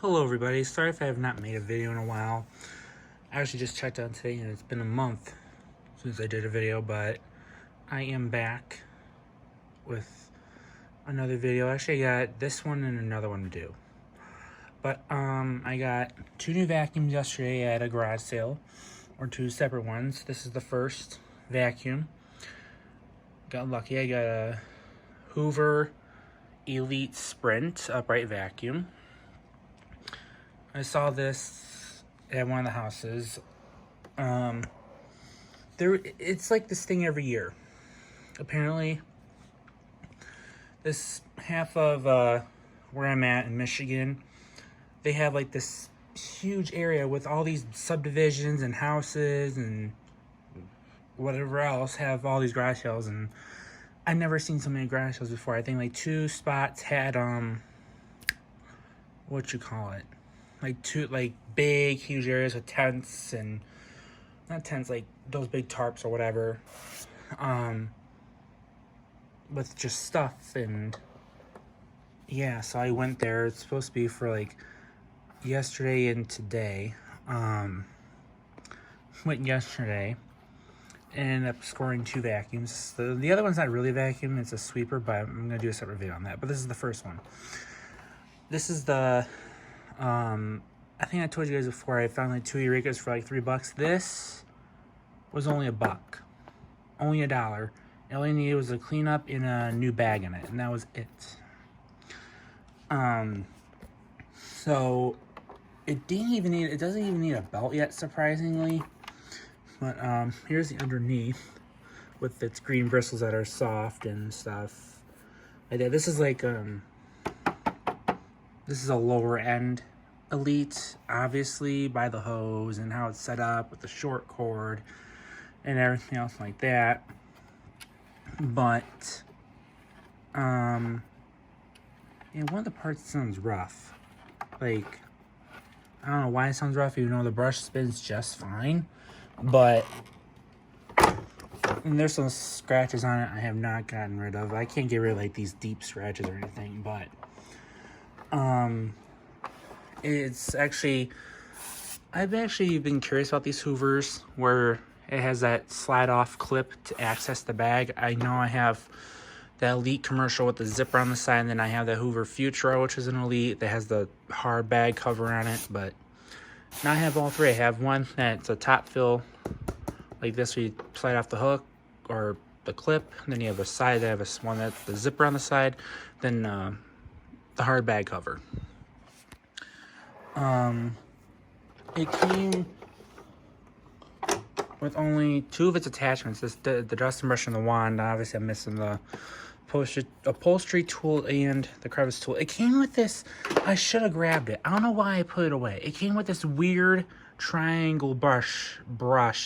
Hello everybody, sorry if I have not made a video in a while. I actually just checked on today and it's been a month since I did a video, but I am back with another video. Actually, I got this one and another one to do. But I got two new vacuums yesterday at a garage sale, or two separate ones. This is the first vacuum. Got lucky, I got a Hoover Elite Sprint upright vacuum. I saw this at one of the houses. It's like this thing every year. Apparently, this half of where I'm at in Michigan, they have like this huge area with all these subdivisions and houses and whatever else have all these garage sales, and I've never seen so many garage sales before. I think like two spots had what you call it? Like two big huge areas with tents, and not tents, like those big tarps or whatever, with just stuff. And yeah, so I went there. It's supposed to be for like yesterday and today. Went yesterday and ended up scoring two vacuums. The other one's not really a vacuum, it's a sweeper, but I'm gonna do a separate video on that. But this is the first one. This is the I think I told you guys before, I found like two Eurekas for like $3. This was only $1, only $1. All I needed was a cleanup and a new bag in it, and that was it. So it doesn't even need a belt yet, surprisingly. But here's the underneath with its green bristles that are soft and stuff like that. This is like this is a lower end Elite, obviously, by the hose and how it's set up with the short cord and everything else like that. But yeah, one of the parts sounds rough. Like, I don't know why it sounds rough, even though the brush spins just fine. But and there's some scratches on it I have not gotten rid of. I can't get rid of like these deep scratches or anything, but it's actually, I've actually been curious about these Hoovers where it has that slide off clip to access the bag. I know I have the Elite commercial with the zipper on the side, and then I have the Hoover Futura, which is an Elite that has the hard bag cover on it. But now I have all three. I have one that's a top fill like this, where you slide off the hook or the clip, and then you have a side that have one that's the zipper on the side, then the hard bag cover. It came with only two of its attachments. The dusting brush and the wand. Obviously, I'm missing the upholstery tool and the crevice tool. It came with this. I should have grabbed it. I don't know why I put it away. It came with this weird triangle brush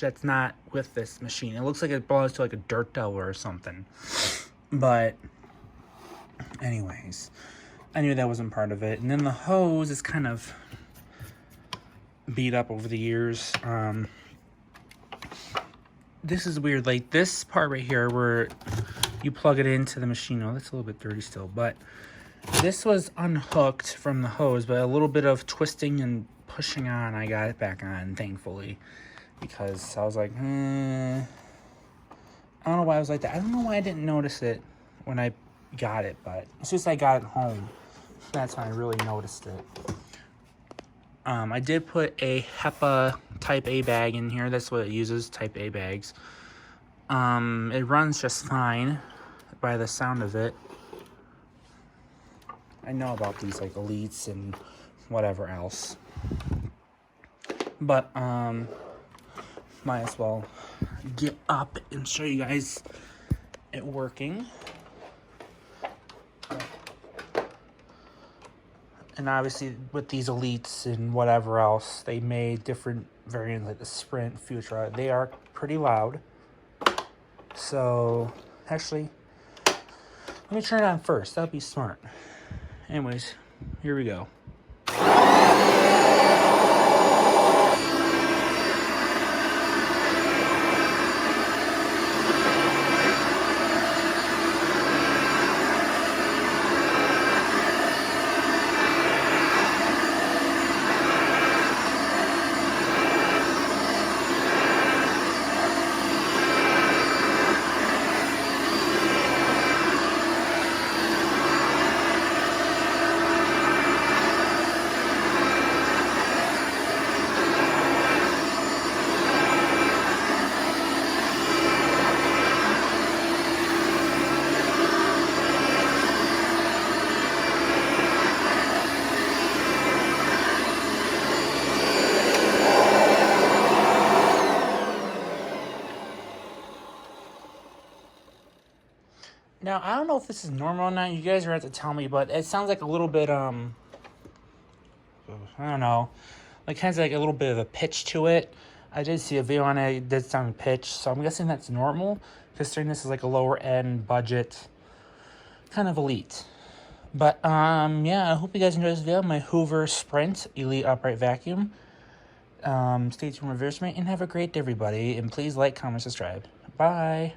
that's not with this machine. It looks like it belongs to like a dirt delver or something. But anyways, I knew that wasn't part of it. And then the hose is kind of beat up over the years. This is weird. Like this part right here where you plug it into the machine. Oh, that's a little bit dirty still. But this was unhooked from the hose, but a little bit of twisting and pushing on, I got it back on, thankfully. Because I was like, I don't know why I was like that. I don't know why I didn't notice it when I got it, but as soon as I got it home, that's when I really noticed it. I did put a HEPA Type A bag in here. That's what it uses, Type A bags. It runs just fine by the sound of it. I know about these like Elites and whatever else. But might as well get up and show you guys it working. And obviously with these Elites and whatever else, they made different variants like the Sprint, Futura. They are pretty loud. So actually, let me turn it on first. That'd be smart. Anyways, here we go. Now, I don't know if this is normal or not. You guys are going to have to tell me, but it sounds like a little bit, I don't know, like has like a little bit of a pitch to it. I did see a video on it. It did sound pitch, so I'm guessing that's normal, considering this is like a lower end budget, kind of elite. But yeah, I hope you guys enjoyed this video. My Hoover Sprint Elite Upright Vacuum. Stay tuned, reverse me, and have a great day, everybody. And please like, comment, subscribe. Bye.